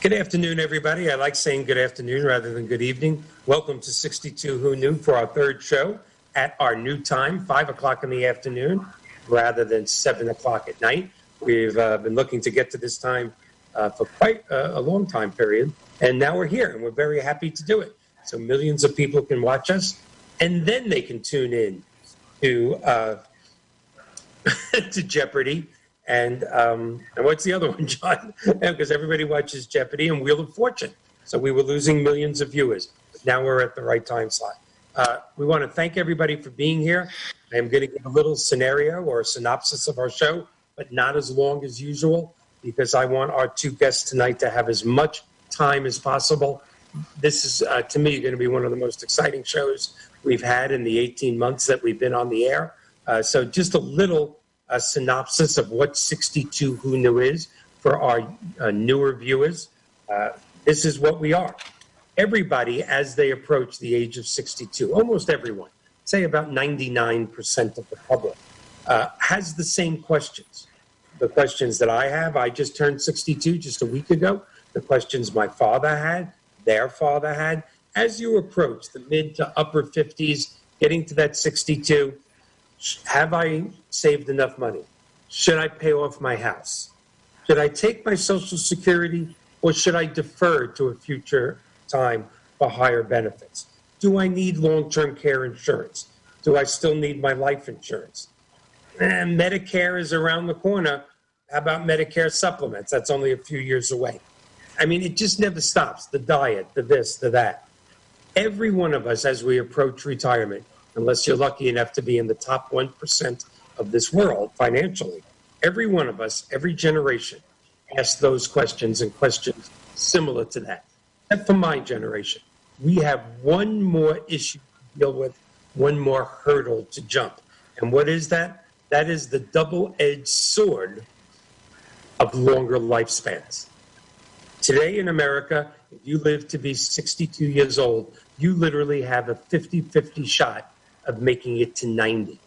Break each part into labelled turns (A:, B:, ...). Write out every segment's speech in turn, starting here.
A: Good afternoon, everybody. I like saying good afternoon rather than good evening. Welcome to 62 Who Knew for our third show at our new time, 5 o'clock in the afternoon rather than 7 o'clock at night. We've been looking to get to this time for quite a long time period, and now we're here, and we're very happy to do it. So millions of people can watch us, and then they can tune in to to Jeopardy. And what's the other one, John? Because everybody watches Jeopardy and Wheel of Fortune. So we were losing millions of viewers. But now we're at the right time slot. We want to thank everybody for being here. I am going to give a little scenario or a synopsis of our show, but not as long as usual, because I want our two guests tonight to have as much time as possible. This is, to me, going to be one of the most exciting shows we've had in the 18 months that we've been on the air. So just a little synopsis of what 62 Who Knew is for our newer viewers. This is what we are. Everybody, as they approach the age of 62, almost everyone, say about 99% of the public, has the same questions. The questions that I have, I just turned 62 just a week ago. The questions my father had, their father had. As you approach the mid to upper 50s, getting to that 62, have I saved enough money? Should I pay off my house? Should I take my Social Security, or should I defer to a future time for higher benefits? Do I need long-term care insurance? Do I still need my life insurance? And Medicare is around the corner. How about Medicare supplements? That's only a few years away. I mean, it just never stops. The diet, the this, the that. Every one of us, as we approach retirement, unless you're lucky enough to be in the top 1% of this world financially, every one of us, every generation, asks those questions and questions similar to that. And for my generation, we have one more issue to deal with, one more hurdle to jump. And what is that? That is the double-edged sword of longer lifespans. Today in America, if you live to be 62 years old, you literally have a 50-50 shot of making it to 90.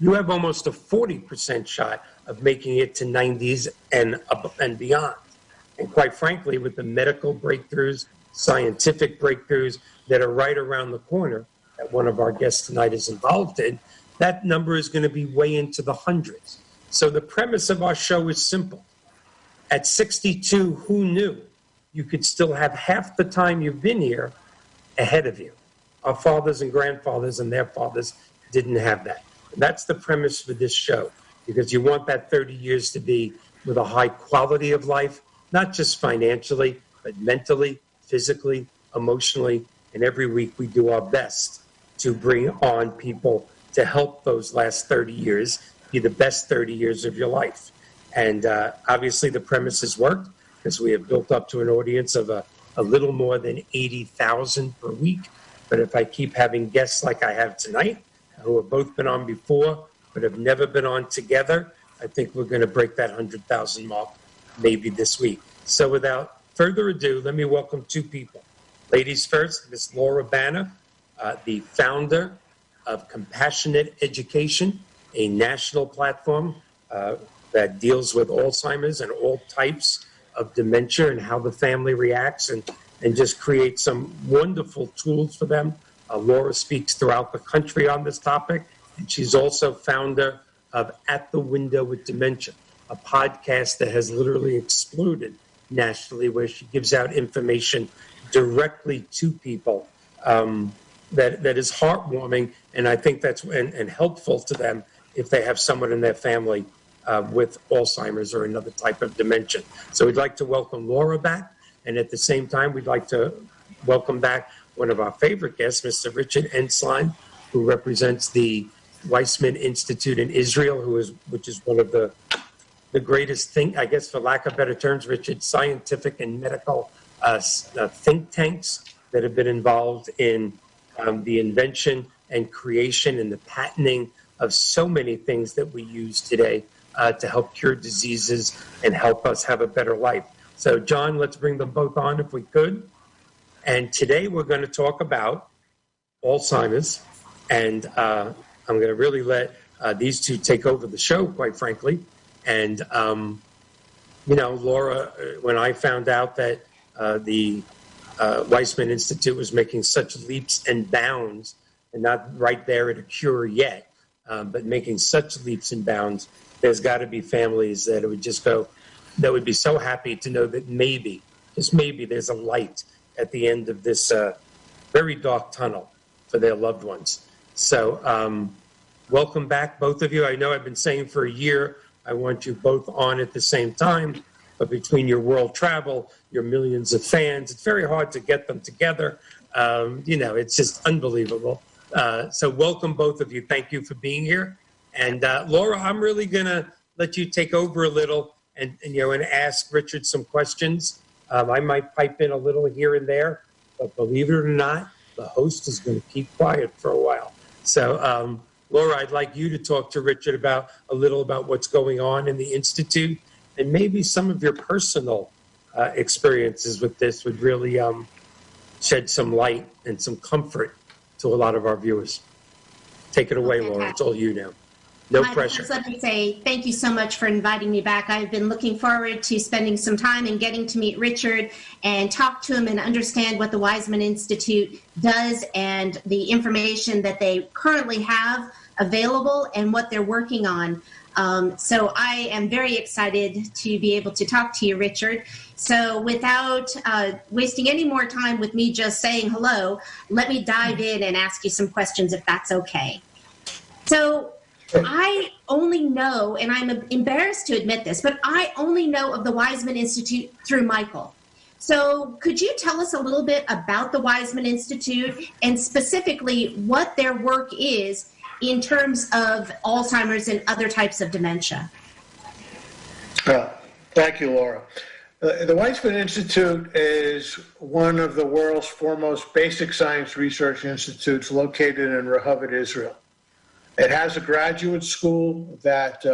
A: You have almost a 40% shot of making it to 90s and beyond. And quite frankly, with the medical breakthroughs, scientific breakthroughs that are right around the corner that one of our guests tonight is involved in, that number is going to be way into the hundreds. So the premise of our show is simple. At 62, who knew you could still have half the time you've been here ahead of you? Our fathers and grandfathers and their fathers didn't have that. And that's the premise for this show, because you want that 30 years to be with a high quality of life, not just financially, but mentally, physically, emotionally. And every week we do our best to bring on people to help those last 30 years be the best 30 years of your life. And obviously the premise has worked, because we have built up to an audience of a little more than 80,000 per week. But if I keep having guests like I have tonight, who have both been on before but have never been on together, I think we're going to break that 100,000 mark maybe this week. So without further ado, let me welcome two people. Ladies first, Ms. Laura Banner, the founder of Compassionate Education, a national platform that deals with Alzheimer's and all types of dementia and how the family reacts, and just create some wonderful tools for them. Laura speaks throughout the country on this topic, and she's also founder of At the Window with Dementia, a podcast that has literally exploded nationally, where she gives out information directly to people that is heartwarming, and I think that's and helpful to them if they have someone in their family with Alzheimer's or another type of dementia. So we'd like to welcome Laura back. And at the same time, we'd like to welcome back one of our favorite guests, Mr. Richard Ensline, who represents the Weizmann Institute in Israel, which is one of the greatest I guess for lack of better terms, Richard, scientific and medical think tanks that have been involved in the invention and creation and the patenting of so many things that we use today to help cure diseases and help us have a better life. So, John, let's bring them both on if we could. And today we're going to talk about Alzheimer's. And I'm going to really let these two take over the show, quite frankly. And, Laura, when I found out that the Weizmann Institute was making such leaps and bounds, and not right there at a cure yet, but making such leaps and bounds. There's got to be families that would just go, that would be so happy to know that maybe, just maybe, there's a light at the end of this very dark tunnel for their loved ones. So welcome back, both of you. I know I've been saying for a year, I want you both on at the same time, but between your world travel, your millions of fans, it's very hard to get them together. It's just unbelievable. So welcome, both of you. Thank you for being here. And Laura, I'm really going to let you take over a little and ask Richard some questions. I might pipe in a little here and there, but believe it or not, the host is going to keep quiet for a while. So, Laura, I'd like you to talk to Richard about what's going on in the Institute, and maybe some of your personal experiences with this would really shed some light and some comfort to a lot of our viewers. Take it away, Laura. It's all you now. No pressure.
B: Let me say thank you so much for inviting me back. I've been looking forward to spending some time and getting to meet Richard and talk to him and understand what the Weizmann Institute does and the information that they currently have available and what they're working on. So I am very excited to be able to talk to you, Richard. So without wasting any more time with me just saying hello, let me dive in and ask you some questions if that's okay. So I only know, and I'm embarrassed to admit this, but I only know of the Weizmann Institute through Michael. So could you tell us a little bit about the Weizmann Institute and specifically what their work is in terms of Alzheimer's and other types of dementia?
C: Thank you, Laura. The Weizmann Institute is one of the world's foremost basic science research institutes located in Rehovot, Israel. It has a graduate school that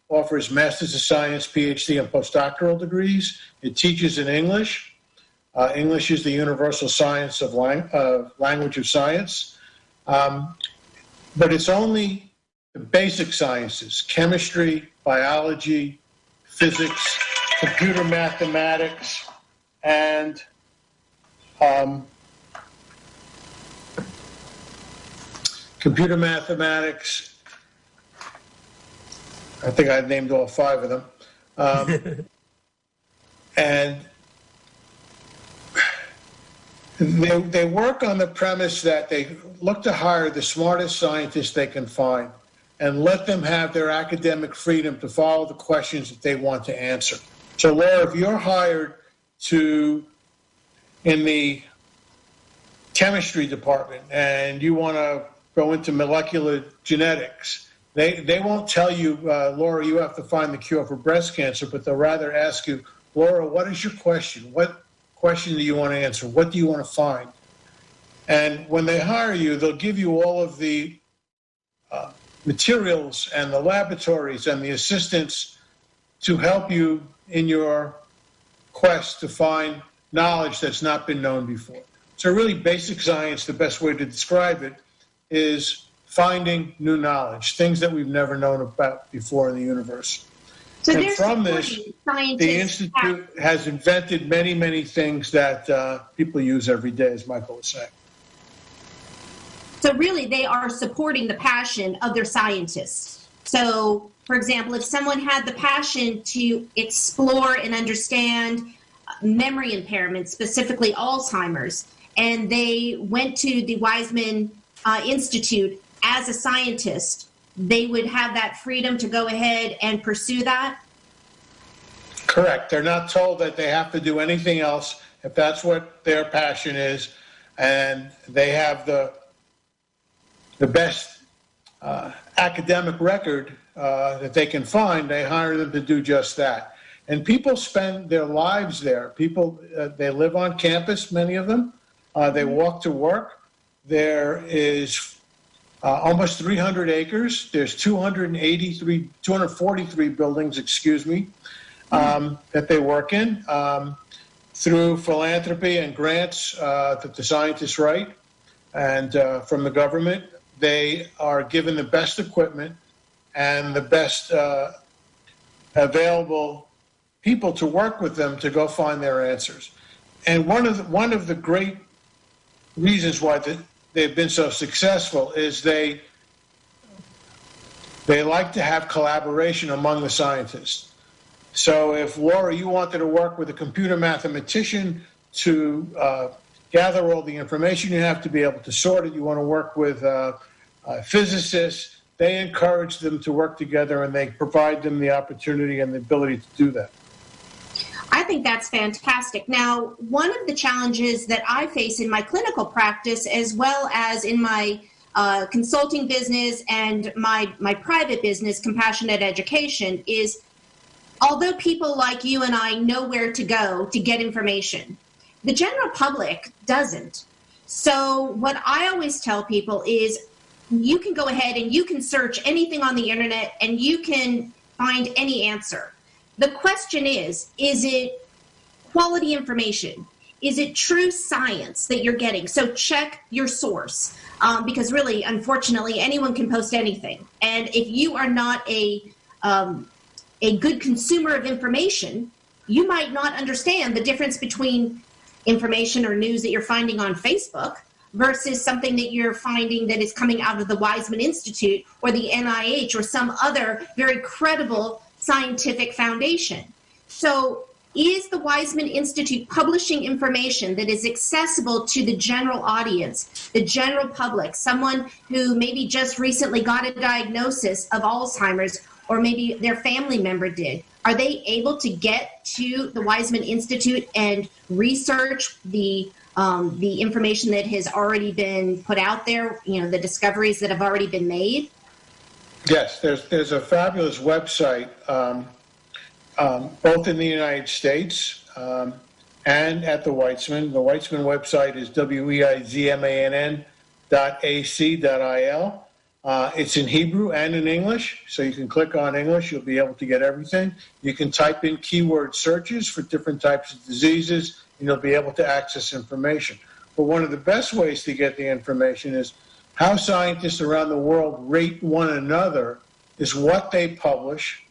C: offers Masters of Science, PhD, and postdoctoral degrees. It teaches in English. English is the universal science of language of science. But it's only the basic sciences: chemistry, biology, physics, computer mathematics, and computer mathematics. I think I named all 5 of them. And they work on the premise that they look to hire the smartest scientists they can find and let them have their academic freedom to follow the questions that they want to answer. So, Laura, if you're hired in the chemistry department and you want to go into molecular genetics, they won't tell you, Laura, you have to find the cure for breast cancer, but they'll rather ask you, Laura, what is your question? What question do you want to answer? What do you want to find? And when they hire you, they'll give you all of the materials and the laboratories and the assistants to help you in your quest to find knowledge that's not been known before. So really basic science, the best way to describe it, is finding new knowledge, things that we've never known about before in the universe.
B: So
C: and from this, the Institute has invented many, many things that people use every day, as Michael was saying.
B: So really, they are supporting the passion of their scientists. So, for example, if someone had the passion to explore and understand memory impairment, specifically Alzheimer's, and they went to the Weizmann Institute as a scientist, they would have that freedom to go ahead and pursue that?
C: Correct. They're not told that they have to do anything else if that's what their passion is, and they have the best academic record that they can find. They hire them to do just that. And people spend their lives there. People, they live on campus, many of them. They walk to work. There is almost 300 acres. There's 243 buildings, that they work in through philanthropy and grants that the scientists write. And from the government, they are given the best equipment and the best available people to work with them to go find their answers. And one of the great reasons why they've been so successful is they like to have collaboration among the scientists. So if, Laura, you wanted to work with a computer mathematician to gather all the information, you have to be able to sort it. You want to work with physicists, they encourage them to work together, and they provide them the opportunity and the ability to do that.
B: I think that's fantastic. Now, one of the challenges that I face in my clinical practice, as well as in my consulting business and my private business, Compassionate Education, is although people like you and I know where to go to get information, the general public doesn't. So what I always tell people is you can go ahead and you can search anything on the internet and you can find any answer. The question is it quality information? Is it true science that you're getting? So check your source, because really, unfortunately, anyone can post anything. And if you are not a good consumer of information, you might not understand the difference between information or news that you're finding on Facebook versus something that you're finding that is coming out of the Weizmann Institute or the NIH or some other very credible scientific foundation. So is the Weizmann Institute publishing information that is accessible to the general audience, the general public, someone who maybe just recently got a diagnosis of Alzheimer's, or maybe their family member did? Are they able to get to the Weizmann Institute and research the information that has already been put out there, the discoveries that have already been made?
C: Yes, there's a fabulous website, both in the United States and at the Weizmann. The Weizmann website is weizmann.ac.il. It's in Hebrew and in English, so you can click on English. You'll be able to get everything. You can type in keyword searches for different types of diseases, and you'll be able to access information. But one of the best ways to get the information is how scientists around the world rate one another is what they publish,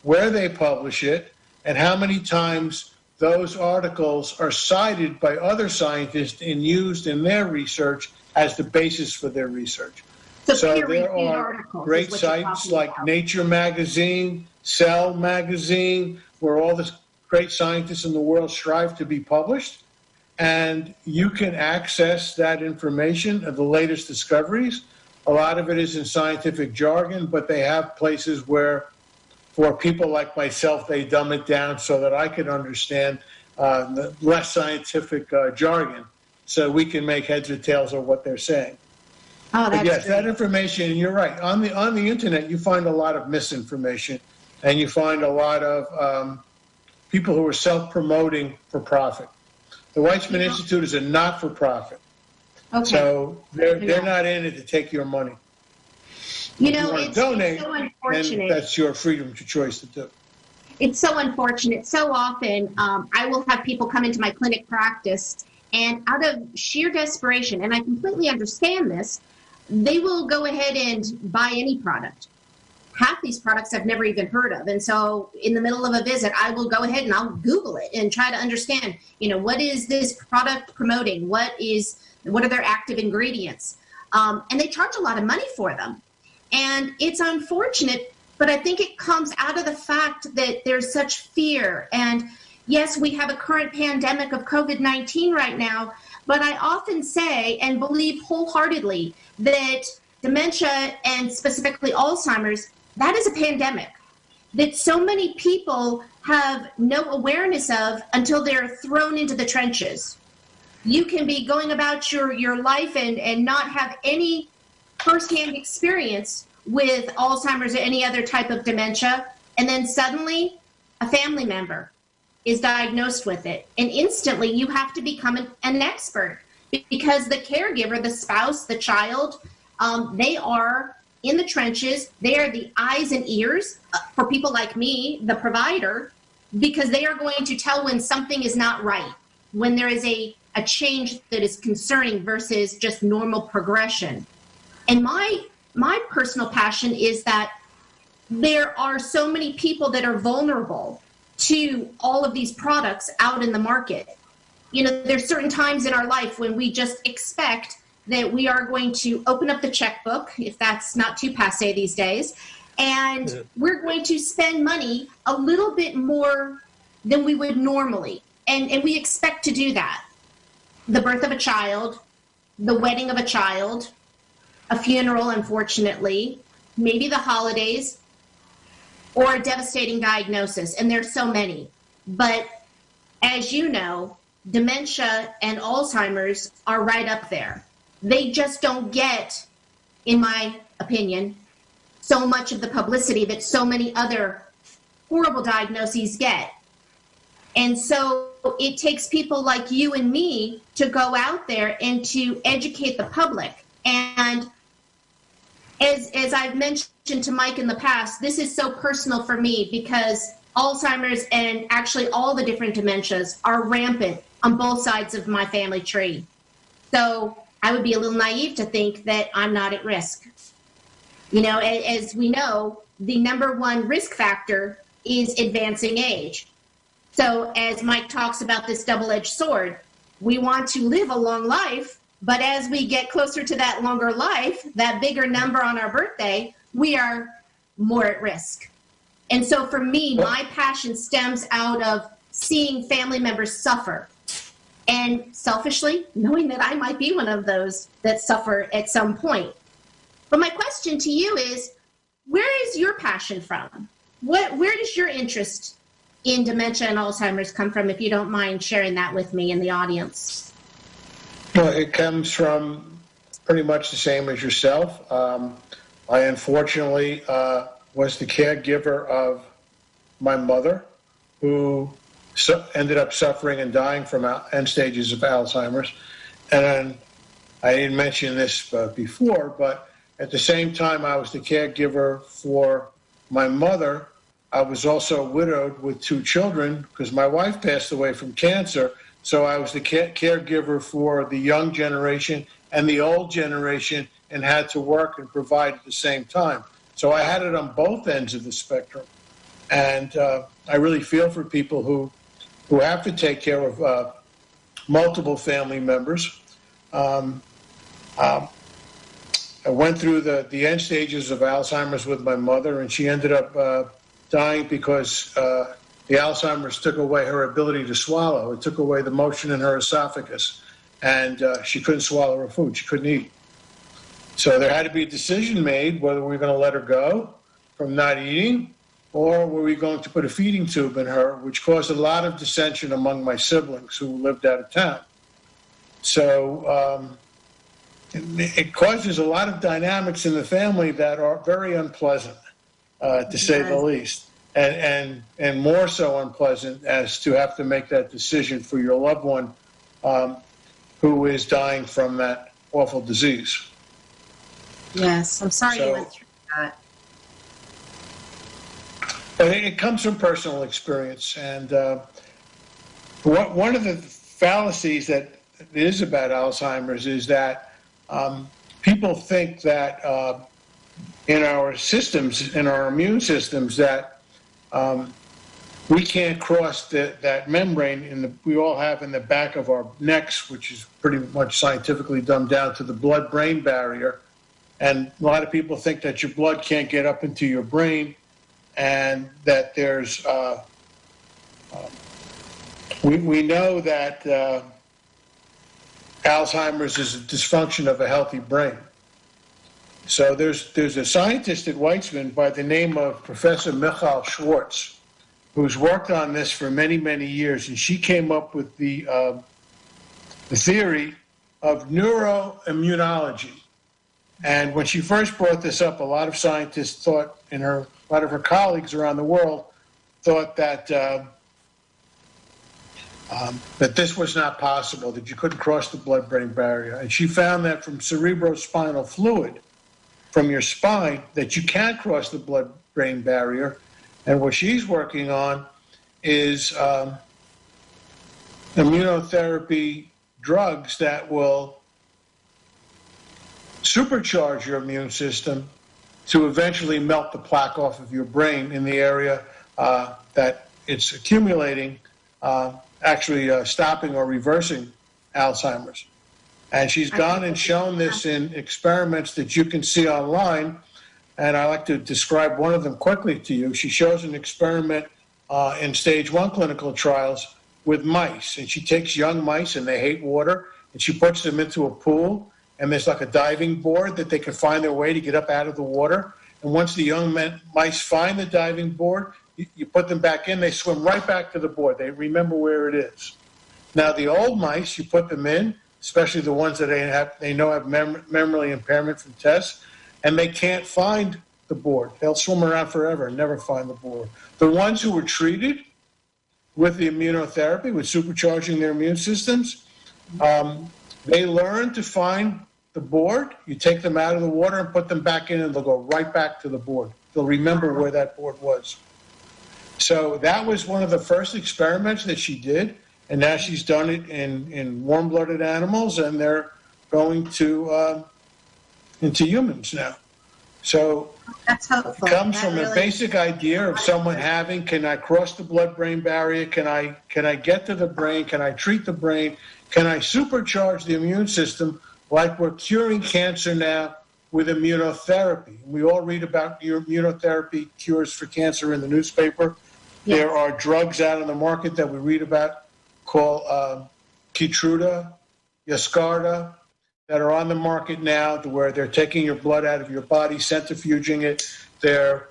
C: where they publish it, and how many times those articles are cited by other scientists and used in their research as the basis for their research. So there are great sites like Nature Magazine, Cell Magazine, where all the great scientists in the world strive to be published. And you can access that information of the latest discoveries. A lot of it is in scientific jargon, but they have places where, for people like myself, they dumb it down so that I can understand the less scientific jargon, so we can make heads or tails of what they're saying.
B: Oh, that's
C: yes,
B: great.
C: That information, and you're right. On the internet, you find a lot of misinformation, and you find a lot of people who are self-promoting for profit. The Weizmann Institute is a not-for-profit, so they're not in it to take your money. If you want to donate,
B: so unfortunate.
C: Then that's your freedom to choice to do.
B: It's so unfortunate. So often, I will have people come into my clinic practice, and out of sheer desperation, and I completely understand this, they will go ahead and buy any product. Half these products I've never even heard of. And so in the middle of a visit, I will go ahead and I'll Google it and try to understand, what is this product promoting? What are their active ingredients? And they charge a lot of money for them. And it's unfortunate, but I think it comes out of the fact that there's such fear. And yes, we have a current pandemic of COVID-19 right now, but I often say and believe wholeheartedly that dementia, and specifically Alzheimer's, that is a pandemic that so many people have no awareness of until they're thrown into the trenches. You can be going about your life and not have any firsthand experience with Alzheimer's or any other type of dementia, and then suddenly a family member is diagnosed with it. And instantly you have to become an expert, because the caregiver, the spouse, the child, they are in the trenches. They are the eyes and ears for people like me, the provider, because they are going to tell when something is not right, when there is a change that is concerning versus just normal progression. And my personal passion is that there are so many people that are vulnerable to all of these products out in the market. there's certain times in our life when we just expect that we are going to open up the checkbook, if that's not too passé these days, and we're going to spend money a little bit more than we would normally. And we expect to do that. The birth of a child, the wedding of a child, a funeral, unfortunately, maybe the holidays, or a devastating diagnosis. And there's so many. But as you know, dementia and Alzheimer's are right up there. They just don't get, in my opinion, so much of the publicity that so many other horrible diagnoses get. And so it takes people like you and me to go out there and to educate the public. And as I've mentioned to Mike in the past, this is so personal for me because Alzheimer's and actually all the different dementias are rampant on both sides of my family tree. So I would be a little naive to think that I'm not at risk. As we know, the number one risk factor is advancing age. So as Mike talks about this double-edged sword, we want to live a long life, but as we get closer to that longer life, that bigger number on our birthday, we are more at risk. And so for me, my passion stems out of seeing family members suffer. And selfishly, knowing that I might be one of those that suffer at some point. But my question to you is, where is your passion from? Where does your interest in dementia and Alzheimer's come from, if you don't mind sharing that with me and the audience?
C: Well, it comes from pretty much the same as yourself. I unfortunately was the caregiver of my mother, who ended up suffering and dying from end stages of Alzheimer's. And I didn't mention this before, but at the same time I was the caregiver for my mother, I was also widowed with 2 children because my wife passed away from cancer. So I was the caregiver for the young generation and the old generation and had to work and provide at the same time. So I had it on both ends of the spectrum. And I really feel for people who have to take care of multiple family members. I went through the end stages of Alzheimer's with my mother, and she ended up dying because the Alzheimer's took away her ability to swallow. It took away the motion in her esophagus, and she couldn't swallow her food. She couldn't eat. So there had to be a decision made whether we were going to let her go from not eating, or were we going to put a feeding tube in her, which caused a lot of dissension among my siblings who lived out of town. So it causes a lot of dynamics in the family that are very unpleasant, to say the least, and more so unpleasant as to have to make that decision for your loved one who is dying from that awful disease.
B: Yes, I'm sorry you went through that.
C: But it comes from personal experience, and one of the fallacies that is about Alzheimer's is that people think that in our systems, in our immune systems, that we can't cross that membrane we all have in the back of our necks, which is pretty much scientifically dumbed down to the blood-brain barrier. And a lot of people think that your blood can't get up into your brain, and that there's we know that Alzheimer's is a dysfunction of a healthy brain. So there's a scientist at Weizmann by the name of Professor Michael Schwartz, who's worked on this for many, many years, and she came up with the theory of neuroimmunology. And when she first brought this up, a lot of scientists thought, and a lot of her colleagues around the world thought that that this was not possible, that you couldn't cross the blood-brain barrier. And she found that from cerebrospinal fluid, from your spine, that you can cross the blood-brain barrier. And what she's working on is immunotherapy drugs that will supercharge your immune system to eventually melt the plaque off of your brain in the area that it's accumulating actually stopping or reversing Alzheimer's. And she's gone and shown this in experiments that you can see online. And I like to describe one of them quickly to you. She shows an experiment in stage 1 clinical trials with mice. And she takes young mice, and they hate water, and she puts them into a pool, and there's like a diving board that they can find their way to get up out of the water. And once the young mice find the diving board, you put them back in, they swim right back to the board. They remember where it is. Now, the old mice, you put them in, especially the ones that they know have memory impairment from tests, and they can't find the board. They'll swim around forever and never find the board. The ones who were treated with the immunotherapy, with supercharging their immune systems, they learn to find the board. You take them out of the water and put them back in, and they'll go right back to the board. They'll remember where that board was. So that was one of the first experiments that she did, and now she's done it in warm-blooded animals, and they're going to into humans now. So
B: that's helpful.
C: It comes from a basic idea of someone having, can I cross the blood-brain barrier? Can I get to the brain? Can I treat the brain? Can I supercharge the immune system like we're curing cancer now with immunotherapy? We all read about immunotherapy cures for cancer in the newspaper. Yes. There are drugs out on the market that we read about called Keytruda, Yescarta, that are on the market now, where they're taking your blood out of your body, centrifuging it. They're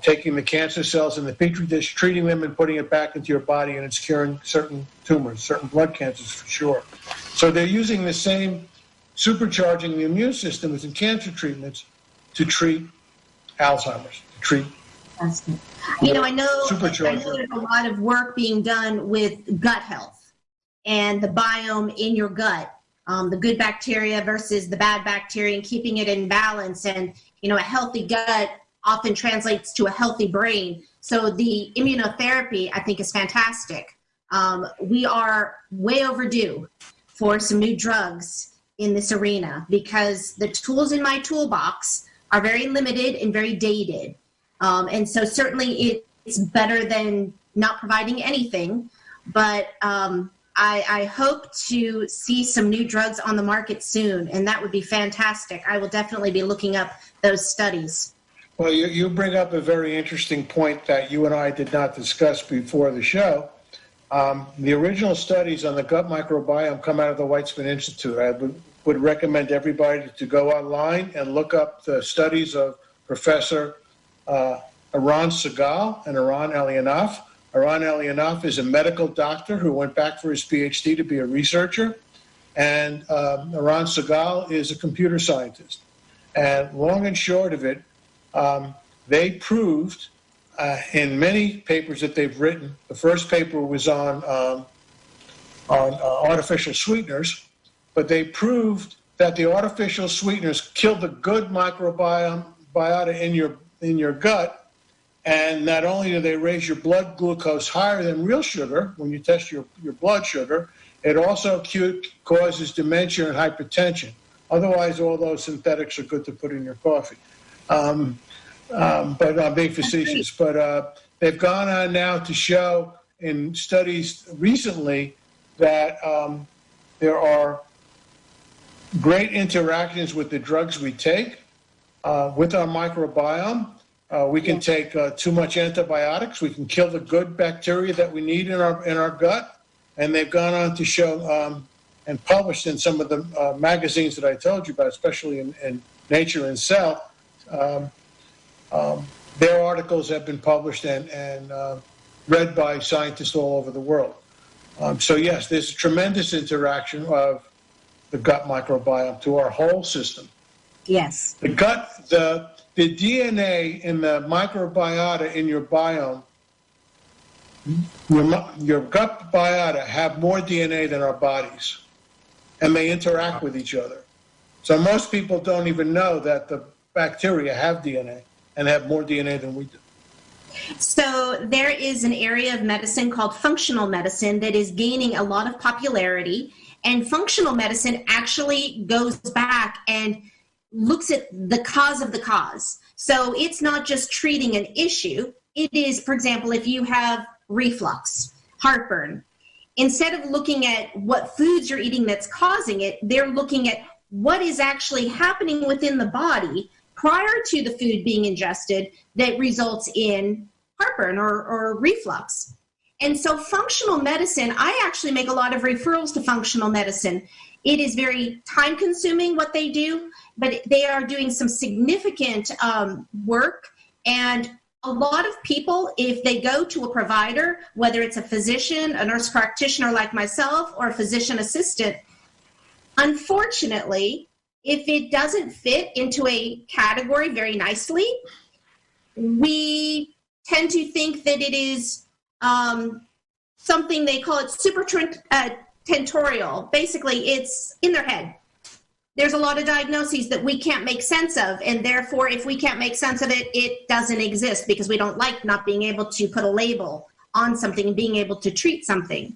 C: taking the cancer cells in the petri dish, treating them, and putting it back into your body, and it's curing certain tumors, certain blood cancers for sure. So they're using the same supercharging the immune system as in cancer treatments to treat Alzheimer's, to treat.
B: You know, I know there's a lot of work being done with gut health and the biome in your gut, the good bacteria versus the bad bacteria, and keeping it in balance. And, you know, a healthy gut often translates to a healthy brain. So the immunotherapy, I think, is fantastic. We are way overdue for some new drugs in this arena, because the tools in my toolbox are very limited and very dated. And so certainly it's better than not providing anything, but I hope to see some new drugs on the market soon, and that would be fantastic. I will definitely be looking up those studies.
C: Well, you bring up a very interesting point that you and I did not discuss before the show. The original studies on the gut microbiome come out of the Weizmann Institute. I would recommend everybody to go online and look up the studies of Professor Eran Segal and Eran Elianoff. Eran Elianoff is a medical doctor who went back for his PhD to be a researcher, and Eran Segal is a computer scientist. And long and short of it, they proved in many papers that they've written. The first paper was on artificial sweeteners, but they proved that the artificial sweeteners kill the good microbiota in your gut. And not only do they raise your blood glucose higher than real sugar when you test your blood sugar, it also causes dementia and hypertension. Otherwise, all those synthetics are good to put in your coffee. But I'm being facetious. But they've gone on now to show in studies recently that there are great interactions with the drugs we take with our microbiome. We can take too much antibiotics. We can kill the good bacteria that we need in our gut. And they've gone on to show and published in some of the magazines that I told you about, especially in Nature and Cell. Their articles have been published and read by scientists all over the world. So yes, there's a tremendous interaction of the gut microbiome to our whole system.
B: Yes.
C: The gut, the DNA in the microbiota in your biome, your gut biota have more DNA than our bodies, and they interact with each other. So most people don't even know that the bacteria have DNA and have more DNA than we do.
B: So there is an area of medicine called functional medicine that is gaining a lot of popularity, and functional medicine actually goes back and looks at the cause of the cause. So it's not just treating an issue. It is, for example, if you have reflux, heartburn, instead of looking at what foods you're eating that's causing it, they're looking at what is actually happening within the body prior to the food being ingested that results in heartburn or reflux. And so functional medicine, I actually make a lot of referrals to functional medicine. It is very time consuming what they do, but they are doing some significant work. And a lot of people, if they go to a provider, whether it's a physician, a nurse practitioner like myself, or a physician assistant, unfortunately, if it doesn't fit into a category very nicely, we tend to think that it is something they call it supratentorial. Basically, it's in their head. There's a lot of diagnoses that we can't make sense of, and therefore, if we can't make sense of it, it doesn't exist because we don't like not being able to put a label on something and being able to treat something.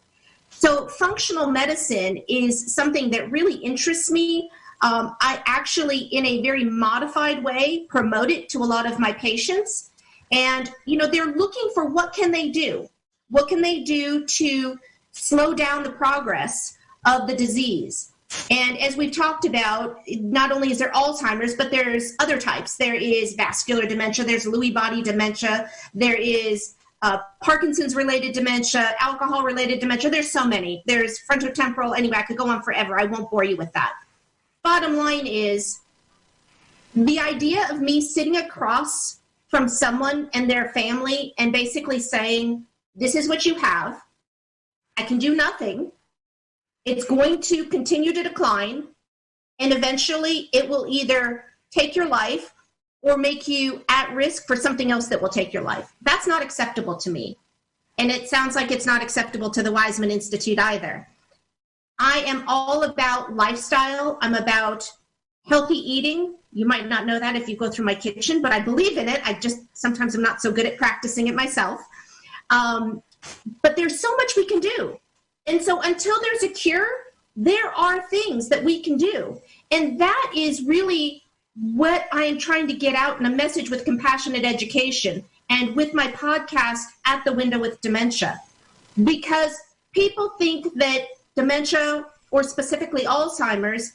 B: So functional medicine is something that really interests me. I actually, in a very modified way, promote it to a lot of my patients. And, they're looking for what can they do? What can they do to slow down the progress of the disease? And as we've talked about, not only is there Alzheimer's, but there's other types. There is vascular dementia, there's Lewy body dementia, there is Parkinson's-related dementia, alcohol-related dementia. There's so many. There's frontotemporal. Anyway, I could go on forever. I won't bore you with that. Bottom line is, the idea of me sitting across from someone and their family and basically saying, this is what you have, I can do nothing, it's going to continue to decline, and eventually it will either take your life or make you at risk for something else that will take your life. That's not acceptable to me. And it sounds like it's not acceptable to the Weizmann Institute either. I am all about lifestyle. I'm about healthy eating. You might not know that if you go through my kitchen, but I believe in it. Sometimes I'm not so good at practicing it myself. But there's so much we can do. And so until there's a cure, there are things that we can do. And that is really what I am trying to get out in a message with compassionate education and with my podcast, At the Window with Dementia. Because people think that dementia, or specifically Alzheimer's,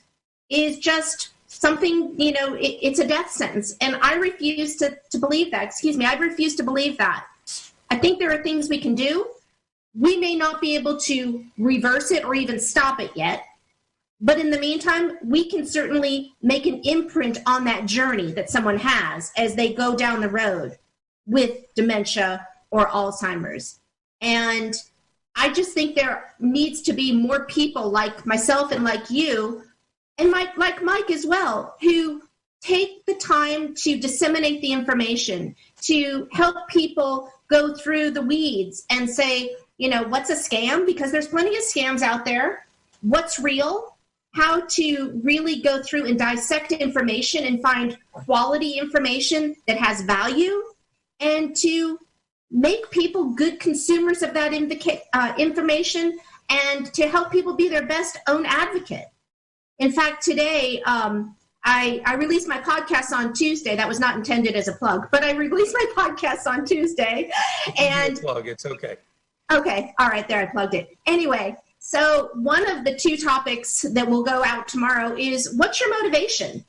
B: is just something, it's a death sentence. And I refuse to believe that. I refuse to believe that. I think there are things we can do. We may not be able to reverse it or even stop it yet. But in the meantime, we can certainly make an imprint on that journey that someone has as they go down the road with dementia or Alzheimer's. And I just think there needs to be more people like myself and like you, and like Mike as well, who take the time to disseminate the information, to help people go through the weeds and say, what's a scam? Because there's plenty of scams out there. What's real? How to really go through and dissect information and find quality information that has value, and to make people good consumers of that information, and to help people be their best own advocate. In fact, today, I released my podcast on Tuesday. That was not intended as a plug, but I released my podcast on Tuesday. And
A: plug, it's okay. Okay,
B: all right, there, I plugged it. Anyway, so one of the two topics that will go out tomorrow is, what's your motivation?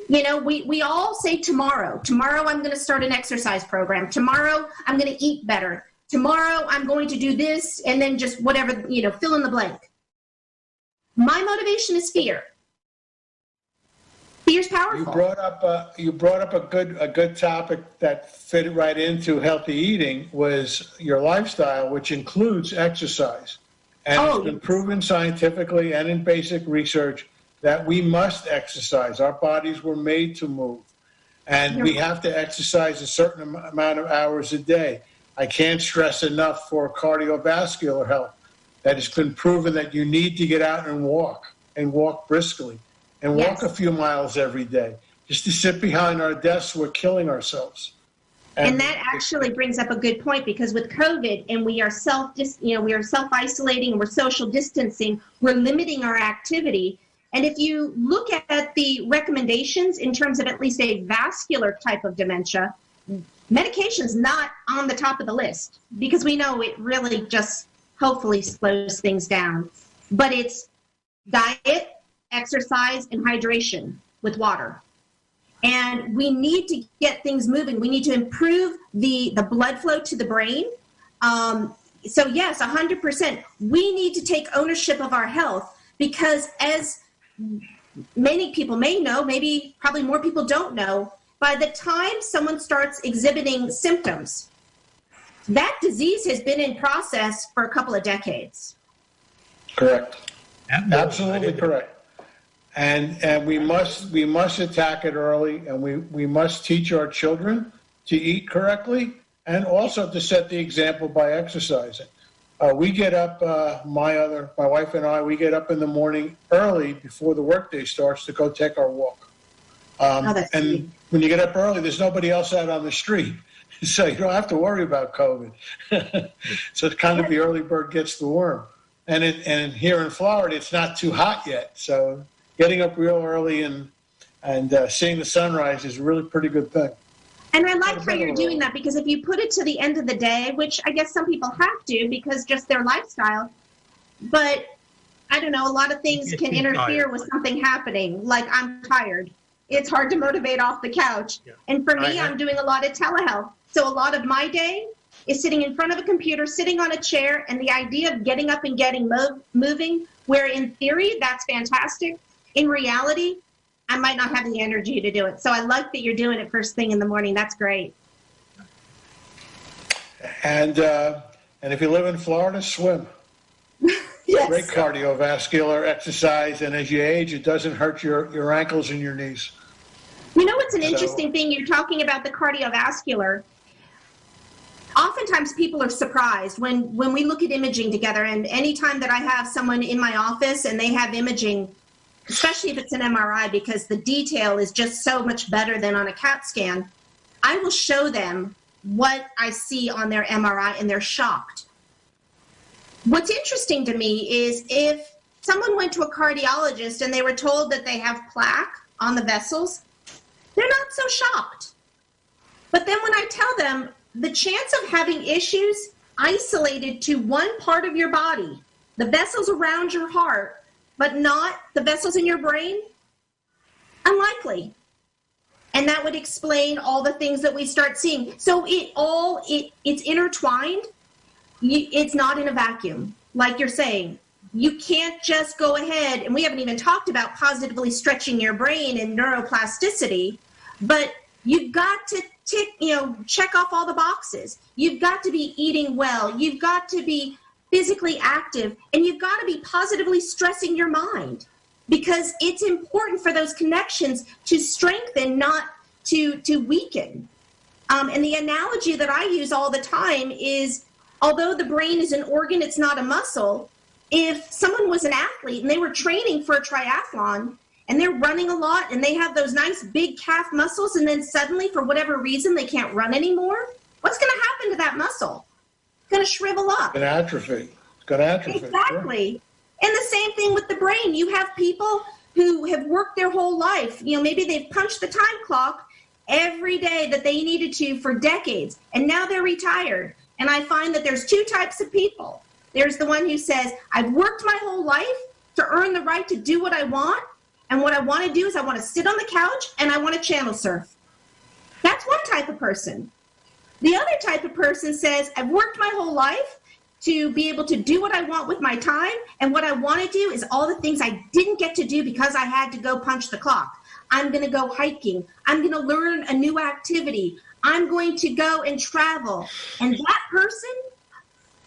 B: We all say tomorrow. Tomorrow I'm going to start an exercise program. Tomorrow I'm going to eat better. Tomorrow I'm going to do this, and then just whatever, fill in the blank. My motivation is fear. Fear's powerful.
C: You brought up a good topic that fit right into healthy eating, was your lifestyle, which includes exercise. And it's been proven scientifically and in basic research that we must exercise. Our bodies were made to move. And we have to exercise a certain amount of hours a day. I can't stress enough for cardiovascular health that it's been proven that you need to get out and walk briskly, and walk a few miles every day. Just to sit behind our desks, we're killing ourselves.
B: And that actually brings up a good point, because with COVID, and we are self-isolating and we're social distancing, we're limiting our activity. And if you look at the recommendations in terms of at least a vascular type of dementia, medication's not on the top of the list, because we know it really just hopefully slows things down. But it's diet, exercise, and hydration with water. And we need to get things moving. We need to improve the blood flow to the brain. So yes, 100%. We need to take ownership of our health, because as many people may know, maybe probably more people don't know, by the time someone starts exhibiting symptoms, that disease has been in process for a couple of decades.
C: Correct. Absolutely correct. And we must attack it early, and we must teach our children to eat correctly, and also to set the example by exercising. We get up, my wife and I, we get up in the morning early before the workday starts to go take our walk. And sweet. When you get up early, there's nobody else out on the street, so you don't have to worry about COVID. So it's kind of the early bird gets the worm. And here in Florida, it's not too hot yet, so getting up real early and seeing the sunrise is a really pretty good thing.
B: And I like how you're doing that, because if you put it to the end of the day, which I guess some people have to because just their lifestyle, but I don't know, a lot of things can interfere with something happening. Like I'm tired. It's hard to motivate off the couch. Yeah. And for me, I'm doing a lot of telehealth. So a lot of my day is sitting in front of a computer, sitting on a chair, and the idea of getting up and getting moving, where in theory, that's fantastic. In reality, I might not have the energy to do it. So I like that you're doing it first thing in the morning. That's great.
C: And if you live in Florida, swim.
B: Yes.
C: Great cardiovascular exercise, and as you age, it doesn't hurt your ankles and your knees.
B: You know what's an interesting thing? You're talking about the cardiovascular. Oftentimes people are surprised when we look at imaging together, and anytime that I have someone in my office and they have imaging, especially if it's an MRI, because the detail is just so much better than on a CAT scan, I will show them what I see on their MRI, and they're shocked. What's interesting to me is if someone went to a cardiologist and they were told that they have plaque on the vessels, they're not so shocked. But then when I tell them the chance of having issues isolated to one part of your body, the vessels around your heart, but not the vessels in your brain, unlikely. And that would explain all the things that we start seeing. So it's intertwined. It's not in a vacuum, like you're saying. You can't just go ahead, and we haven't even talked about positively stretching your brain and neuroplasticity, but you've got to check off all the boxes. You've got to be eating well. You've got to be physically active, and you've got to be positively stressing your mind, because it's important for those connections to strengthen, not to weaken. And the analogy that I use all the time is, although the brain is an organ, it's not a muscle. If someone was an athlete and they were training for a triathlon and they're running a lot and they have those nice big calf muscles, and then suddenly for whatever reason they can't run anymore, what's going to happen to that muscle? It's going to shrivel up.
C: It's going to atrophy.
B: Exactly. Sure. And the same thing with the brain. You have people who have worked their whole life. Maybe they've punched the time clock every day that they needed to for decades, and now they're retired. And I find that there's two types of people. There's the one who says, I've worked my whole life to earn the right to do what I want. And what I want to do is I want to sit on the couch and I want to channel surf. That's one type of person. The other type of person says, I've worked my whole life to be able to do what I want with my time. And what I want to do is all the things I didn't get to do because I had to go punch the clock. I'm going to go hiking. I'm going to learn a new activity. I'm going to go and travel. And that person,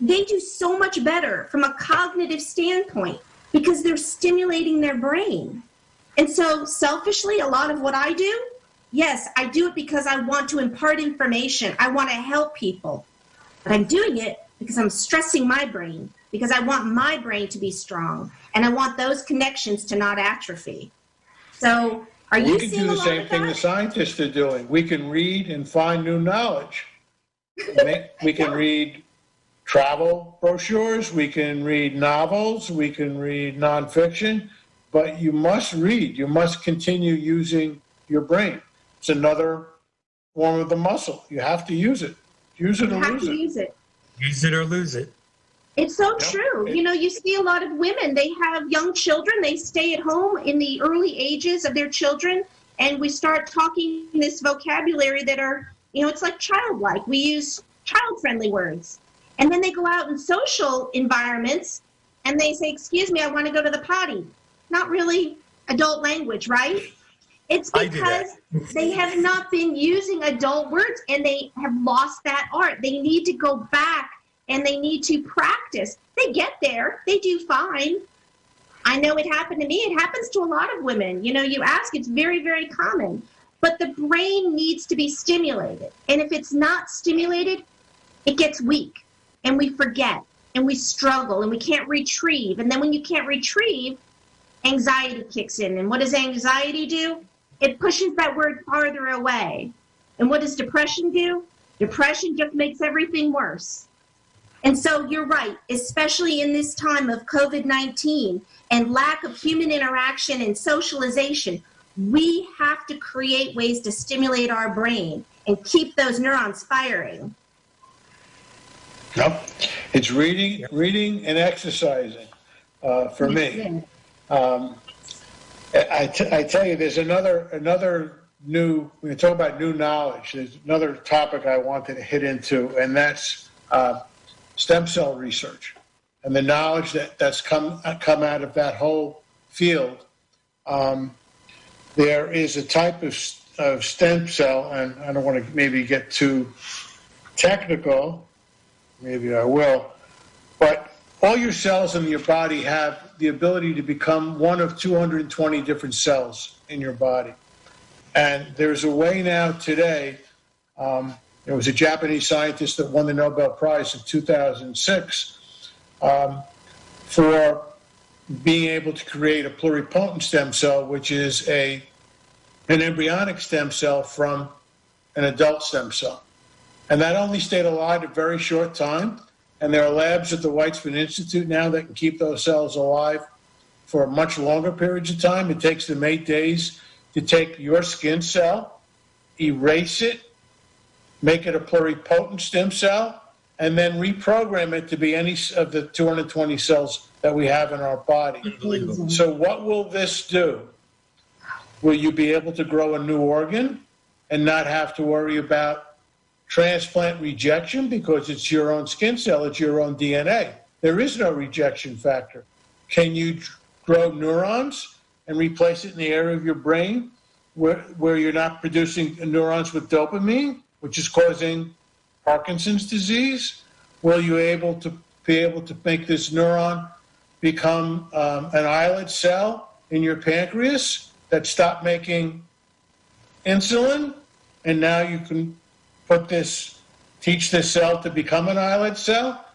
B: they do so much better from a cognitive standpoint because they're stimulating their brain. And so selfishly, a lot of what I do, yes, I do it because I want to impart information. I want to help people. But I'm doing it because I'm stressing my brain, because I want my brain to be strong. And I want those connections to not atrophy. So are you seeing a lot of that? We can do the same thing the scientists are doing.
C: We can read and find new knowledge. We can read travel brochures. We can read novels. We can read nonfiction. But you must read. You must continue using your brain. It's another form of the muscle. You have to use it. Use it or lose it.
A: Use it or lose it.
B: It's so true. You know, you see a lot of women, they have young children, they stay at home in the early ages of their children, and we start talking this vocabulary that are, you know, it's like childlike. We use child-friendly words. And then they go out in social environments and they say, excuse me, I want to go to the potty. Not really adult language, right? It's because they have not been using adult words and they have lost that art. They need to go back and they need to practice. They get there. They do fine. I know it happened to me. It happens to a lot of women. You know, you ask, it's very, very common. But the brain needs to be stimulated. And if it's not stimulated, it gets weak. And we forget. And we struggle. And we can't retrieve. And then when you can't retrieve, anxiety kicks in. And what does anxiety do? It pushes that word farther away. And what does depression do? Depression just makes everything worse. And so you're right, especially in this time of COVID-19 and lack of human interaction and socialization, we have to create ways to stimulate our brain and keep those neurons firing.
C: Yep. It's reading and exercising for me. I tell you, there's another new, when you talk about new knowledge, there's another topic I wanted to hit into, and that's stem cell research and the knowledge that's come out of that whole field. There is a type of stem cell, and I don't want to maybe get too technical, maybe I will, but all your cells in your body have the ability to become one of 220 different cells in your body. And there's a way now today, there was a Japanese scientist that won the Nobel Prize in 2006 for being able to create a pluripotent stem cell, which is an embryonic stem cell from an adult stem cell. And that only stayed alive a very short time. And there are labs at the Weizmann Institute now that can keep those cells alive for much longer periods of time. It takes them 8 days to take your skin cell, erase it, make it a pluripotent stem cell, and then reprogram it to be any of the 220 cells that we have in our body. So what will this do? Will you be able to grow a new organ and not have to worry about transplant rejection because it's your own skin cell, it's your own DNA? There is no rejection factor. Can you grow neurons and replace it in the area of your brain where you're not producing neurons with dopamine, which is causing Parkinson's disease? Will you be able to make this neuron become an islet cell in your pancreas that stopped making insulin, and now you can teach this cell to become an islet cell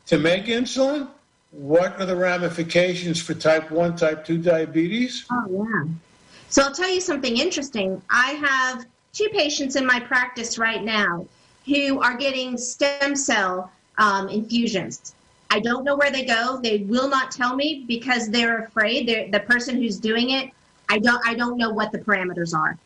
C: to make insulin? What are the ramifications for type 1, type 2 diabetes?
B: Oh, yeah. So I'll tell you something interesting. I have 2 patients in my practice right now who are getting stem cell infusions. I don't know where they go. They will not tell me because they're afraid. The person who's doing it, I don't know what the parameters are.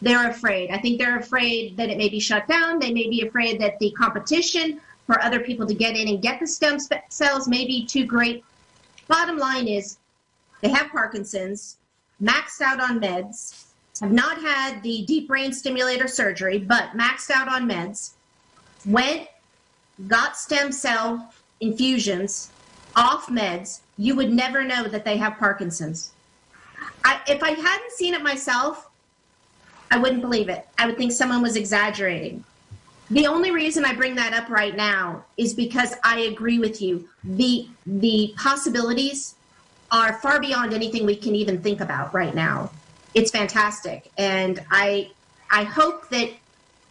B: They're afraid. I think they're afraid that it may be shut down. They may be afraid that the competition for other people to get in and get the stem cells may be too great. Bottom line is they have Parkinson's, maxed out on meds, have not had the deep brain stimulator surgery, but maxed out on meds, got stem cell infusions off meds. You would never know that they have Parkinson's. If I hadn't seen it myself, I wouldn't believe it. I would think someone was exaggerating. The only reason I bring that up right now is because I agree with you. The possibilities are far beyond anything we can even think about right now. It's fantastic. And I hope that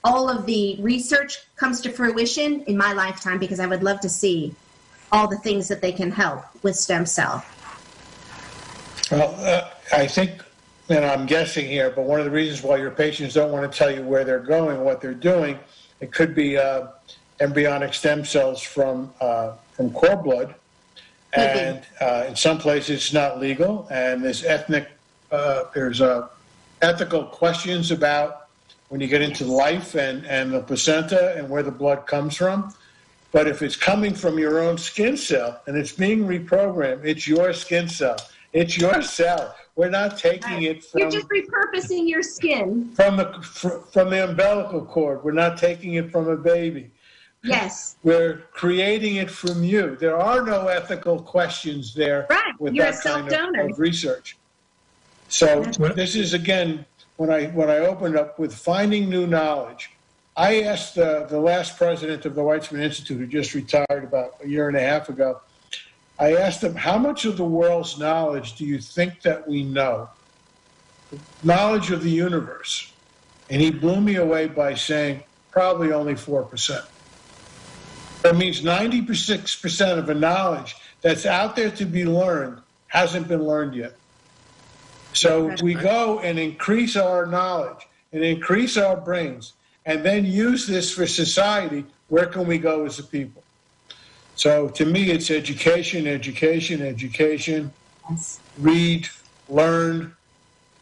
B: all of the research comes to fruition in my lifetime, because I would love to see all the things that they can help with stem cell.
C: Well, I think, and I'm guessing here, but one of the reasons why your patients don't want to tell you where they're going, what they're doing, it could be embryonic stem cells from cord blood, and in some places it's not legal, and there's ethical questions about when you get into life and the placenta and where the blood comes from. But if it's coming from your own skin cell and it's being reprogrammed, it's your skin cell. It's your cell. We're not taking it from...
B: You're just repurposing your skin.
C: From the umbilical cord. We're not taking it from a baby.
B: Yes.
C: We're creating it from you. There are no ethical questions there with
B: You're
C: that
B: a
C: kind
B: self-donor.
C: of research. So this is, again, when I opened up with finding new knowledge, I asked the last president of the Weizmann Institute, who just retired about a year and a half ago, I asked him, how much of the world's knowledge do you think that we know? Knowledge of the universe. And he blew me away by saying, probably only 4%. That means 96% of the knowledge that's out there to be learned hasn't been learned yet. So we go and increase our knowledge and increase our brains and then use this for society. Where can we go as a people? So to me, it's education, education, education, read, learn,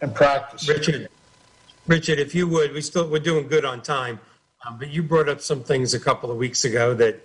C: and practice.
A: Richard, if you would, we're doing good on time, but you brought up some things a couple of weeks ago that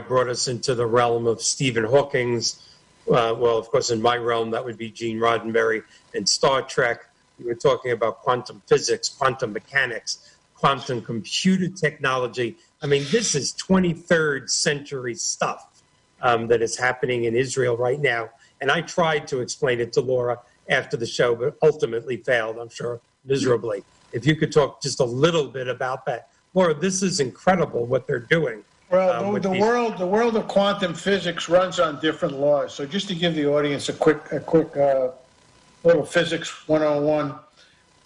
A: brought us into the realm of Stephen Hawking's. Well, of course, in my realm, that would be Gene Roddenberry and Star Trek. We were talking about quantum physics, quantum mechanics, quantum computer technology. I mean, this is 23rd century stuff that is happening in Israel right now. And I tried to explain it to Laura after the show, but ultimately failed, I'm sure, miserably. If you could talk just a little bit about that. Laura, this is incredible what they're doing.
C: Well, the world of quantum physics runs on different laws. So just to give the audience a quick little physics 101,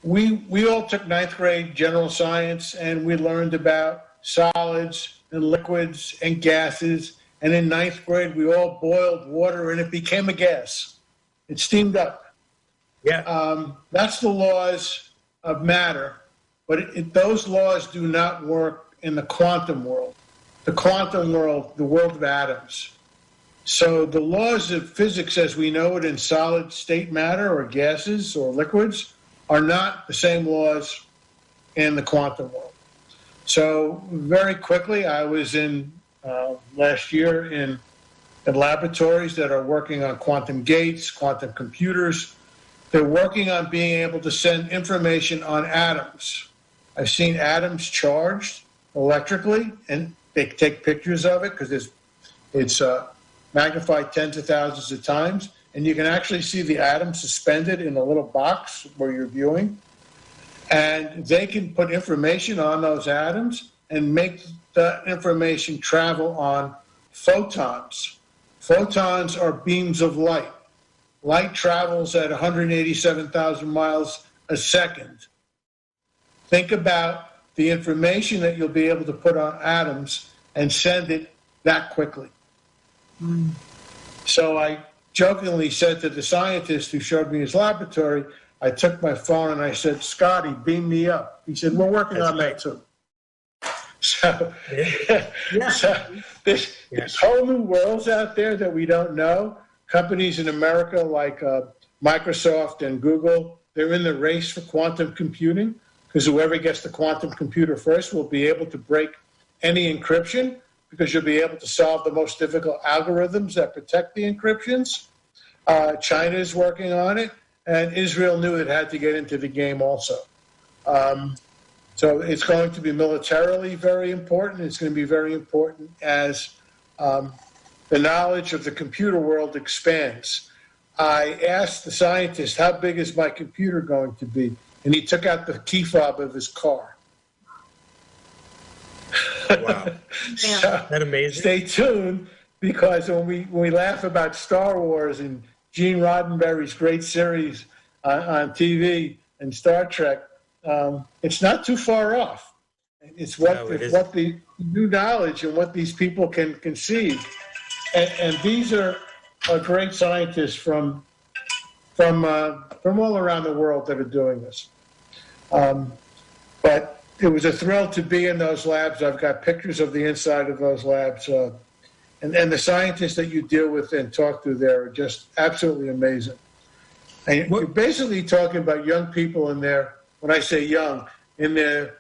C: we all took ninth grade general science, and we learned about solids and liquids and gases. And in ninth grade, we all boiled water, and it became a gas. It steamed up.
A: Yeah.
C: That's the laws of matter, but those laws do not work in the quantum world. The quantum world, the world of atoms. So the laws of physics as we know it in solid state matter or gases or liquids are not the same laws in the quantum world. So very quickly, I was in last year in laboratories that are working on quantum gates, quantum computers. They're working on being able to send information on atoms. I've seen atoms charged electrically, and they take pictures of it because it's magnified tens of thousands of times, and you can actually see the atom suspended in a little box where you're viewing. And they can put information on those atoms and make the information travel on photons. Photons are beams of light. Light travels at 187,000 miles a second. Think about the information that you'll be able to put on atoms and send it that quickly. So I jokingly said to the scientist who showed me his laboratory, I took my phone and I said, Scotty, beam me up. He said, we're working on that too. So, so there's whole new worlds out there that we don't know. Companies in America like Microsoft and Google, they're in the race for quantum computing, because whoever gets the quantum computer first will be able to break any encryption, because you'll be able to solve the most difficult algorithms that protect the encryptions. China is working on it, and Israel knew it had to get into the game also. So it's going to be militarily very important. It's going to be very important as the knowledge of the computer world expands. I asked the scientist, how big is my computer going to be? And he took out the key fob of his car.
A: Wow.
C: So,
A: that amazing?
C: Stay tuned, because when we laugh about Star Wars and Gene Roddenberry's great series on TV and Star Trek, it's not too far off. It's what the new knowledge and what these people can conceive. And these are great scientists from all around the world that are doing this. But it was a thrill to be in those labs. I've got pictures of the inside of those labs. And the scientists that you deal with and talk to there are just absolutely amazing. And you're basically talking about young people in their, when I say young, in their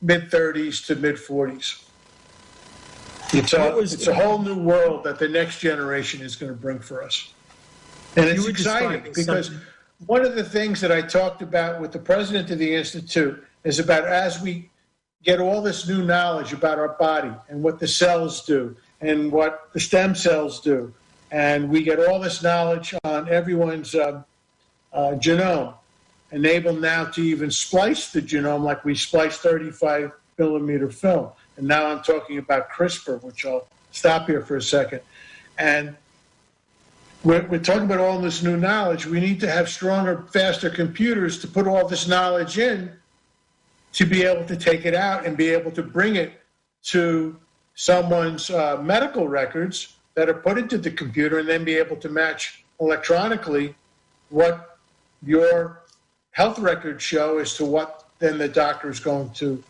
C: mid-30s to mid-40s. It's a whole new world that the next generation is going to bring for us. And it's exciting because one of the things that I talked about with the president of the Institute is about as we get all this new knowledge about our body and what the cells do and what the stem cells do, and we get all this knowledge on everyone's genome, enabled now to even splice the genome like we splice 35 millimeter film. And now I'm talking about CRISPR, which I'll stop here for a second. And we're talking about all this new knowledge. We need to have stronger, faster computers to put all this knowledge in to be able to take it out and be able to bring it to someone's medical records that are put into the computer and then be able to match electronically what your health records show as to what then the doctor is going to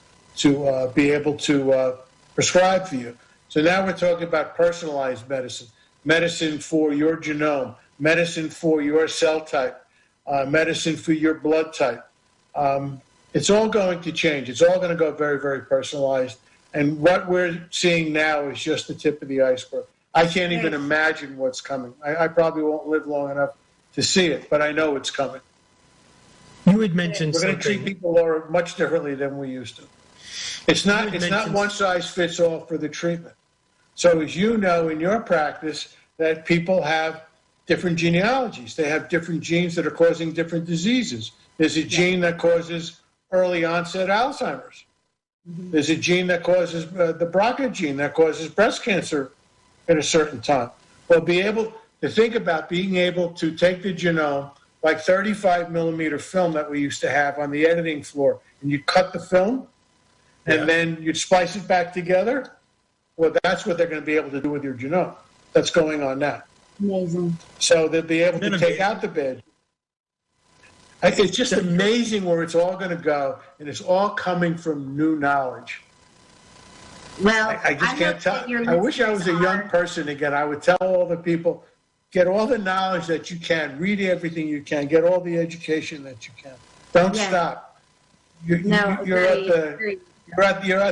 C: be able to prescribe for you. So now we're talking about personalized medicine, medicine for your genome, medicine for your cell type, medicine for your blood type. It's all going to change. It's all going to go very, very personalized. And what we're seeing now is just the tip of the iceberg. I can't even imagine what's coming. I probably won't live long enough to see it, but I know it's coming.
A: You had mentioned
C: we're going to treat people, Laura, much differently than we used to. It's not one size fits all for the treatment. So as you know in your practice that people have different genealogies. They have different genes that are causing different diseases. There's a gene that causes early onset Alzheimer's. There's a gene that causes the BRCA gene that causes breast cancer at a certain time. Well, be able to think about being able to take the genome, like 35 millimeter film that we used to have on the editing floor, and you cut the film, and then you'd splice it back together. Well, that's what they're going to be able to do with your genome. That's going on now.
B: Amazing.
C: So they'll be able to take out the bed. It's just amazing where it's all going to go, and it's all coming from new knowledge.
B: Well,
C: I just can't tell. I wish I was a young person again. I would tell all the people, get all the knowledge that you can, read everything you can, get all the education that you can. Don't stop. You're at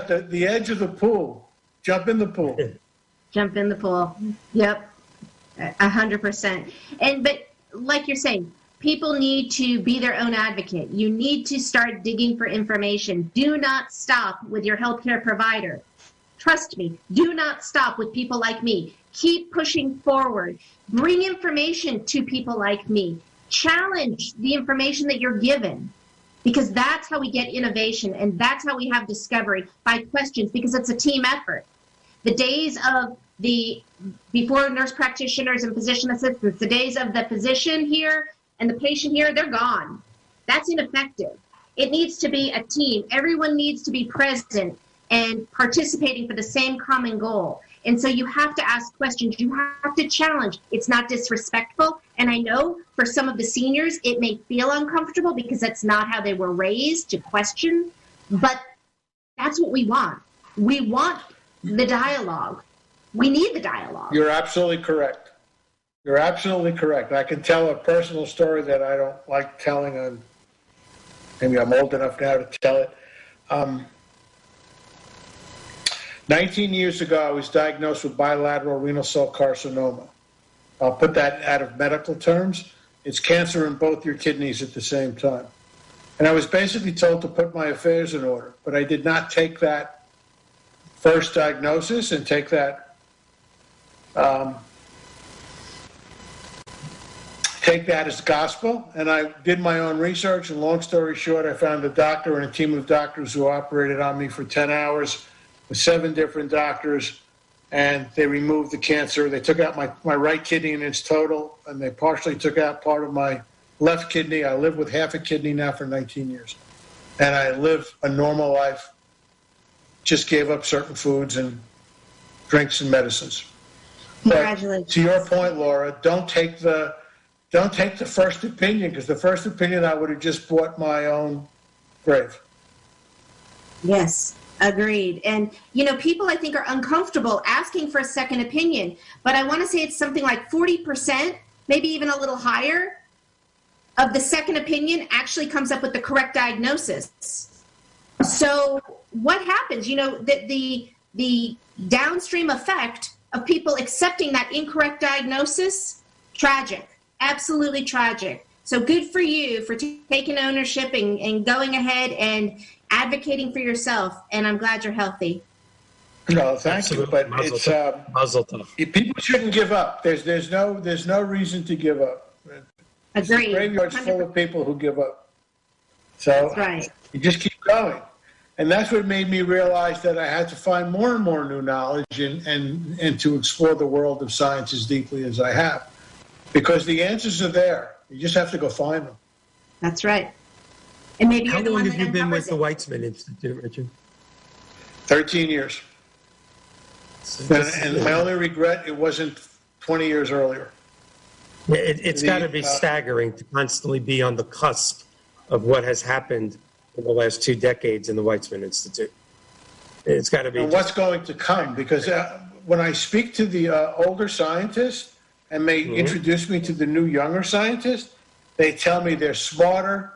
C: the edge of the pool. Jump in the pool.
B: Jump in the pool. Yep, 100%. But like you're saying, people need to be their own advocate. You need to start digging for information. Do not stop with your healthcare provider. Trust me, do not stop with people like me. Keep pushing forward. Bring information to people like me. Challenge the information that you're given, because that's how we get innovation, and that's how we have discovery, by questions, because it's a team effort. The days of before nurse practitioners and physician assistants, the days of the physician here and the patient here, they're gone. That's ineffective. It needs to be a team. Everyone needs to be present and participating for the same common goal. And so you have to ask questions. You have to challenge. It's not disrespectful. And I know for some of the seniors, it may feel uncomfortable because that's not how they were raised, to question. But that's what we want. We want the dialogue. We need the dialogue. You're absolutely correct.
C: You're absolutely correct. I can tell a personal story that I don't like telling on, maybe I'm old enough now to tell it. 19 years ago, I was diagnosed with bilateral renal cell carcinoma. I'll put that out of medical terms. It's cancer in both your kidneys at the same time. And I was basically told to put my affairs in order, but I did not take that first diagnosis and take that as gospel, and I did my own research, and long story short, I found a doctor and a team of doctors who operated on me for 10 hours with 7 different doctors, and they removed the cancer. They took out my right kidney in its total, and they partially took out part of my left kidney. I live with half a kidney now for 19 years, and I live a normal life, just gave up certain foods and drinks and medicines.
B: Congratulations.
C: But to your point, Laura, don't take the first opinion, because the first opinion I would have just bought my own grave.
B: Yes, agreed. And, people I think are uncomfortable asking for a second opinion, but I want to say it's something like 40%, maybe even a little higher, of the second opinion actually comes up with the correct diagnosis. So what happens? The the downstream effect of people accepting that incorrect diagnosis, tragic, absolutely tragic. So good for you for taking ownership and going ahead and advocating for yourself. And I'm glad you're healthy.
C: No, thank you. But
A: Mazel tov.
C: People shouldn't give up. There's no reason to give up.
B: Agreed.
C: The graveyard's full of people who give up. So
B: That's right.
C: You just keep going. And that's what made me realize that I had to find more and more new knowledge and to explore the world of science as deeply as I have. Because the answers are there. You just have to go find them.
B: That's right. And maybe
A: How
B: you're the
A: long
B: one
A: have
B: that
A: you been with
B: uncovers
A: the
B: it.
A: Weitzman Institute, Richard?
C: 13 years. And my only regret, it wasn't 20 years earlier.
A: Yeah, it's got to be staggering to constantly be on the cusp of what has happened in the last 2 decades in the Weitzman Institute. It's got to be.
C: And what's going to come? Because when I speak to the older scientists and they introduce me to the new younger scientists, they tell me they're smarter,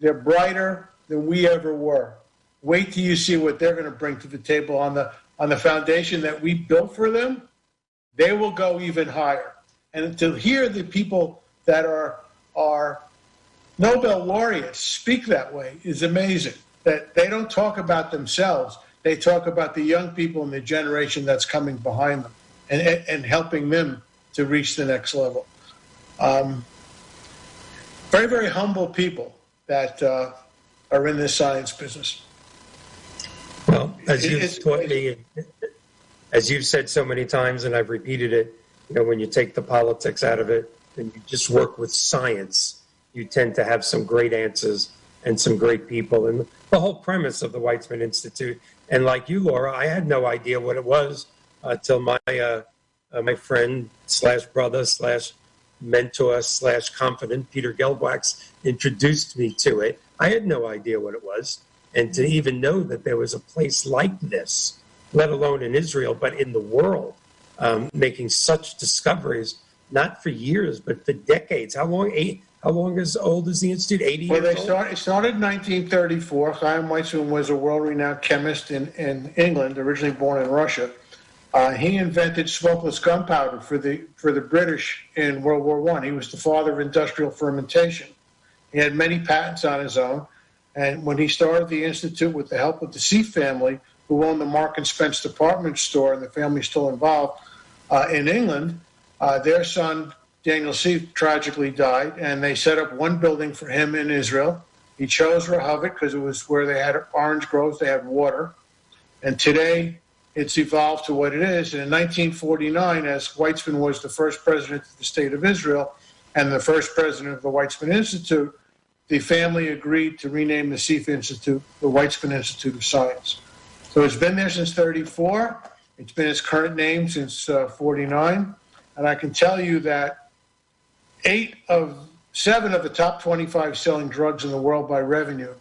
C: they're brighter than we ever were. Wait till you see what they're going to bring to the table on the foundation that we built for them. They will go even higher. And to hear the people that are Nobel laureates speak that way is amazing. That they don't talk about themselves. They talk about the young people in the generation that's coming behind them and helping them to reach the next level. Very, very humble people that are in this science business.
A: Well, as you've taught me, as you've said so many times, and I've repeated it, when you take the politics out of it and you just work with science, you tend to have some great answers and some great people. And the whole premise of the Weitzman Institute, and like you, Laura, I had no idea what it was till my friend / brother / mentor / confidant, Peter Gelbwax, introduced me to it. I had no idea what it was. And to even know that there was a place like this, let alone in Israel, but in the world, making such discoveries, not for years, but for decades. How long is old is the Institute? 80 years old?
C: It started in 1934. Chaim Weizmann was a world-renowned chemist in England, originally born in Russia. He invented smokeless gunpowder for the British in World War I. He was the father of industrial fermentation. He had many patents on his own. And when he started the Institute with the help of the Seif family, who owned the Mark and Spence department store, and the family's still involved in England, their son, Daniel Seif, tragically died, and they set up one building for him in Israel. He chose Rehovot because it was where they had orange groves, they had water. And today, it's evolved to what it is. And in 1949, as Weitzman was the first president of the state of Israel and the first president of the Weitzman Institute, the family agreed to rename the Seif Institute the Weitzman Institute of Science. So it's been there since 1934. It's been its current name since 1949. And I can tell you that 7 of the top 25 selling drugs in the world by revenue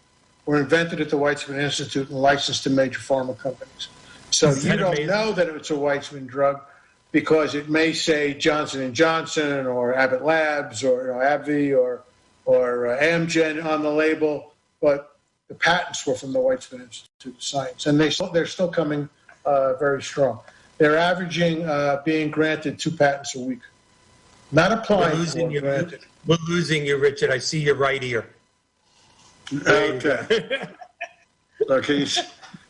C: were invented at the Weitzman Institute and licensed to major pharma companies. So you don't know that it's a Weitzman drug because it may say Johnson & Johnson or Abbott Labs or AbbVie or Amgen on the label, but the patents were from the Weitzman Institute of Science, and they're still coming very strong. They're averaging being granted 2 patents a week. Not applying for, granted.
A: We're losing you, Richard. I see you right here.
C: Okay. Okay.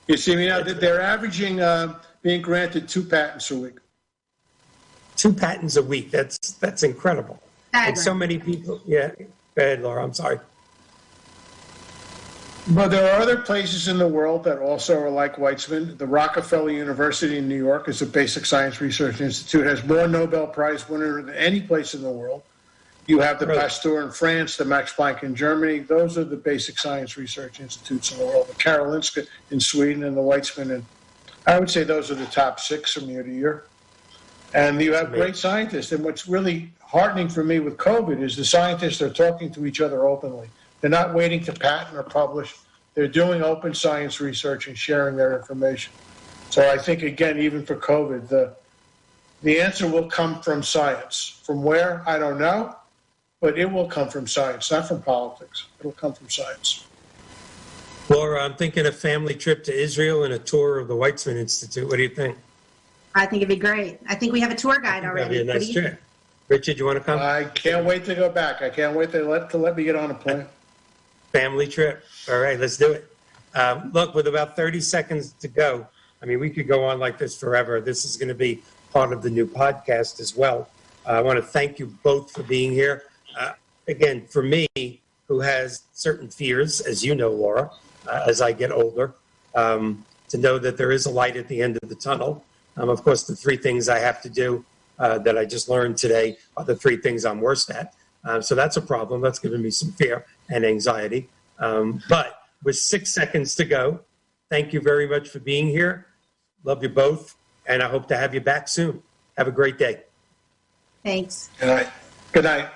C: You see me now? They're averaging being granted 2 patents a week.
A: 2 patents a week. That's incredible. And so many people. Yeah. Go ahead, Laura. I'm sorry.
C: But there are other places in the world that also are like Weitzman. The Rockefeller University in New York is a basic science research institute. It has more Nobel Prize winners than any place in the world. You have the Pasteur in France, the Max Planck in Germany. Those are the basic science research institutes in the world. The Karolinska in Sweden and the Weitzman. And I would say those are the top 6 from year to year. And you have great scientists. And what's really heartening for me with COVID is the scientists are talking to each other openly. They're not waiting to patent or publish. They're doing open science research and sharing their information. So I think, again, even for COVID, the answer will come from science. From where? I don't know. But it will come from science, not from politics. It'll come from science.
A: Laura, I'm thinking a family trip to Israel and a tour of the Weizmann Institute. What do you think?
B: I think it'd be great. I think we have a tour guide already.
A: That'd be a nice trip. Richard, you want to come?
C: I can't wait to go back. I can't wait to let me get on a plane.
A: Family trip. All right, let's do it. Look, with about 30 seconds to go, I mean, we could go on like this forever. This is going to be part of the new podcast as well. I want to thank you both for being here. Again, for me, who has certain fears, as you know, Laura, as I get older, to know that there is a light at the end of the tunnel. Of course, the three things I have to do that I just learned today are the three things I'm worst at. So that's a problem. That's giving me some fear and anxiety. But with 6 seconds to go, thank you very much for being here. Love you both, and I hope to have you back soon. Have a great day.
B: Thanks.
C: Good night. Good night.